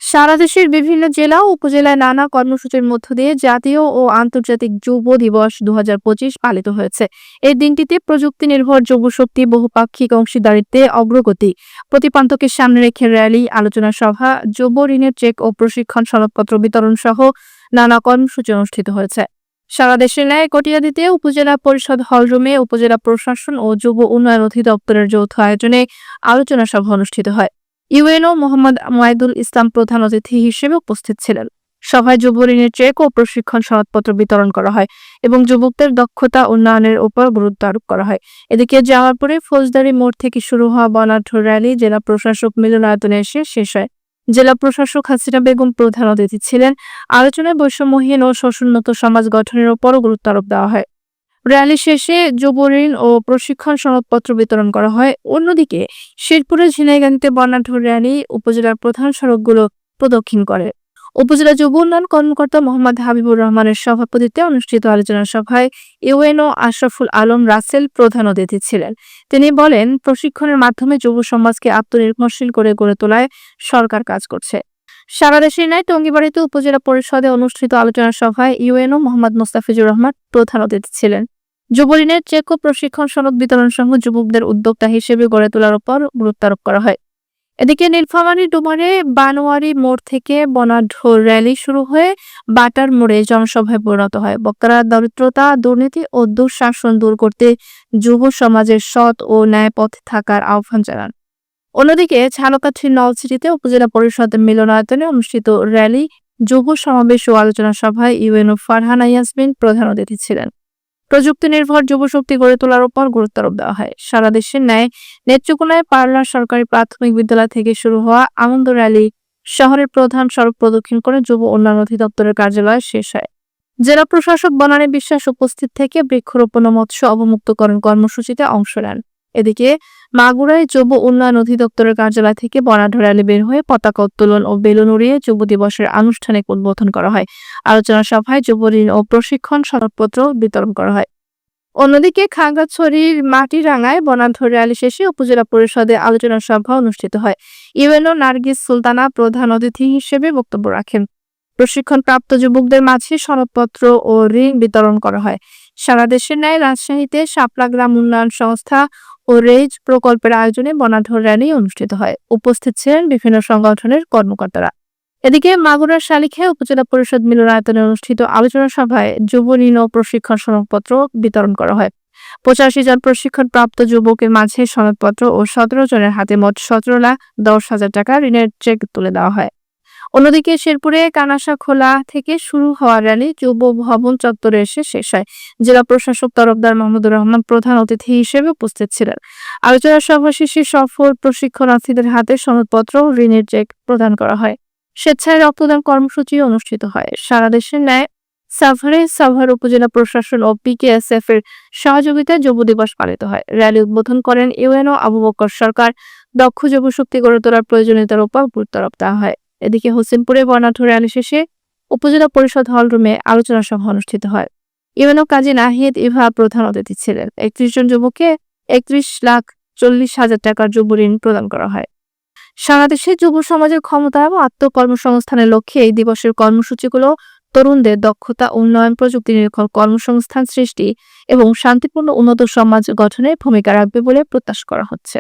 সারা দেশের বিভিন্ন জেলা ও উপজেলায় নানা কর্মসূচির মধ্য দিয়ে জাতীয় ও আন্তর্জাতিক যুব দিবস 2025 পালিত হয়েছে। এই দিনটিতে প্রযুক্তি নির্ভর যুবশক্তি, বহুপাক্ষিক অংশীদারিত্বে অগ্রগতি, প্রতিপান্তকে সামনে রেখে র্যালি, আলোচনা সভা, যুব ঋণের চেক ও প্রশিক্ষণ সনদপত্র বিতরণ সহ নানা কর্মসূচি অনুষ্ঠিত হয়েছে। সারা দেশের ন্যায় কটিয়াদীতে উপজেলা পরিষদ হলরুমে উপজেলা প্রশাসন ও যুব উন্নয়ন অধিদপ্তরের যৌথ আয়োজনে আলোচনা সভা অনুষ্ঠিত হয়। ইউএনও মোহাম্মদ মাইদুল ইসলাম প্রধান অতিথি হিসেবে উপস্থিত ছিলেন। সভায় যুব ঋণের চেক ও প্রশিক্ষণ সনদপত্র বিতরণ করা হয় এবং যুবকদের দক্ষতা উন্নয়নের উপর গুরুত্ব আরোপ করা হয়। এদিকে জামালপুরে ফৌজদারি মোড় থেকে শুরু হওয়া বর্ণাঢ্য র্যালি জেলা প্রশাসক মিলনায়তনে এসে শেষ হয়। জেলা প্রশাসক হাসিনা বেগম প্রধান অতিথি ছিলেন। আলোচনায় বৈষম্যহীন ও শোষণমুক্ত সমাজ গঠনের উপরও গুরুত্ব আরোপ দেওয়া হয়। র্যালি শেষে যুব ঋণ ও প্রশিক্ষণ সনদপত্র বিতরণ করা হয়। অন্যদিকে শেরপুরের ঝিনাইগাঁথীতে বর্ণাঢ্য র্যালি উপজেলার প্রধান সড়কগুলো প্রদক্ষিণ করে। উপজেলা যুব উন্নয়ন কর্মকর্তা মোহাম্মদ হাবিবুর রহমানের সভাপতিত্বে অনুষ্ঠিত আলোচনা সভায় ইউএনও আশরাফুল আলম রাসেল প্রধান অতিথি ছিলেন। তিনি বলেন, প্রশিক্ষণের মাধ্যমে যুব সমাজকে আত্মনির্ভরশীল করে গড়ে তোলায় সরকার কাজ করছে। সারা দেশের ন্যায় টঙ্গীবাড়িতে উপজেলা পরিষদে অনুষ্ঠিত আলোচনা সভায় ইউএনও মোহাম্মদ মোস্তাফিজুর রহমান প্রধান অতিথি ছিলেন। যুব ঋণের চেক ও প্রশিক্ষণ সনদ বিতরণ সহ যুবকদের উদ্যোক্তা হিসেবে গড়ে তোলার উপর গুরুত্ব আরোপ করা হয়। এদিকে নীলফামারী ডুমারে বানোয়ারি মোড় থেকে বর্ণাঢ্য র্যালি শুরু হয়ে বাটার মোড়ে জনসভায় পরিণত হয়। বক্তারা দরিদ্রতা, দুর্নীতি ও দুঃশাসন দূর করতে যুব সমাজের সৎ ও ন্যায় পথে থাকার আহ্বান জানান। অন্যদিকে ঝালকাঠির নলছিটিতে উপজেলা পরিষদ মিলনায়তনে অনুষ্ঠিত র্যালি, যুব সমাবেশ ও আলোচনা সভায় ইউএনও ফারহানা ইয়াসমিন প্রধান অতিথি ছিলেন। প্রযুক্তি নির্ভর যুবশক্তি গড়ে তোলার উপর গুরুত্ব আরোপ দেওয়া হয়। সারা দেশের ন্যায় নেত্রকোনায় পারলা সরকারি প্রাথমিক বিদ্যালয় থেকে শুরু হওয়া আনন্দ র্যালি শহরের প্রধান সড়ক প্রদক্ষিণ করে যুব উন্নয়ন অধিদপ্তরের কার্যালয়ে শেষ হয়। জেলা প্রশাসক বনানী বিশ্বাস উপস্থিত থেকে বৃক্ষরোপণ ও মৎস্য অবমুক্তকরণ কর্মসূচিতে অংশ নেন। এদিকে মাগুরায় যুব উন্নয়ন অধিদপ্তরের কার্যালয় থেকে বর্ণাঢ্য র্যালি বের হয়ে পতাকা উত্তোলন ও বেলুন উড়িয়ে যুব দিবসের আনুষ্ঠানিক উদ্বোধন করা হয়। আলোচনা সভায় যুব ঋণ ও প্রশিক্ষণ সনদপত্র বিতরণ করা হয়। অন্যদিকে খাগড়াছড়ির মাটিরাঙ্গায় বর্ণাঢ্য র্যালি শেষে উপজেলা পরিষদে আলোচনা সভা অনুষ্ঠিত হয়। ইউএনও নার্গিস সুলতানা প্রধান অতিথি হিসেবে বক্তব্য রাখেন। প্রশিক্ষণপ্রাপ্ত যুবকদের মাঝে সনদপত্র ও ঋণ বিতরণ করা হয়। সারা দেশের ন্যায় রাজশাহীতে শাপলা গ্রাম উন্নয়ন সংস্থা ও রেজ প্রকল্পের আয়োজনে বর্ণাঢ্য র্যালি অনুষ্ঠিত হয়। উপস্থিত ছিলেন বিভিন্ন সংগঠনের কর্মকর্তারা। এদিকে মাগুরার শালিখায় উপজেলা পরিষদ মিলনায়তনে অনুষ্ঠিত আলোচনা সভায় যুব ঋণ ও প্রশিক্ষণ সনদপত্র বিতরণ করা হয়। 85 জন প্রশিক্ষণপ্রাপ্ত যুবকের মাঝে সনদপত্র ও 17 জনের হাতে মোট 17,10,000 টাকা ঋণের চেক তুলে দেওয়া হয়। অন্যদিকে শেরপুরে কানাশাখোলা থেকে শুরু হওয়া র্যালি যুব ভবন চত্বরে এসে শেষ হয়। জেলা প্রশাসক তরফদার মাহমুদুর রহমান প্রধান অতিথি হিসেবে উপস্থিত ছিলেন। আলোচনা সভা শেষে সফল প্রশিক্ষণার্থীদের হাতে সনদপত্র ও ঋণের চেক প্রদান করা হয়। স্বেচ্ছায় রক্তদান কর্মসূচি অনুষ্ঠিত হয়। সারা দেশের ন্যায় সাভার উপজেলা প্রশাসন ও পিকেএসএফ এর সহযোগিতায় যুব দিবস পালিত হয়। র্যালি উদ্বোধন করেন ইউএনও আবু বকর সরকার। দক্ষ যুবশক্তি গড়ে তোলার প্রয়োজনীয়তার উপর গুরুত্ব আরোপ দেওয়া হয়। এদিকে হোসেনপুরে বর্ণাঢ্য র্যালি শেষে উপজেলা পরিষদ হলরুমে আলোচনা সভা অনুষ্ঠিত হয়। ইউএনও কাজী নাহিদ ইভা প্রধান অতিথি ছিলেন। 31 জন যুবককে 31,40,000 টাকার যুব ঋণ প্রদান করা হয়। সারা দেশে যুব সমাজের ক্ষমতা ও আত্মকর্মসংস্থানের লক্ষ্যে এই দিবসের কর্মসূচিগুলো তরুণদের দক্ষতা উন্নয়ন, প্রযুক্তি নির্ভর কর্মসংস্থান সৃষ্টি এবং শান্তিপূর্ণ উন্নত সমাজ গঠনে ভূমিকা রাখবে বলে প্রত্যাশা করা হচ্ছে।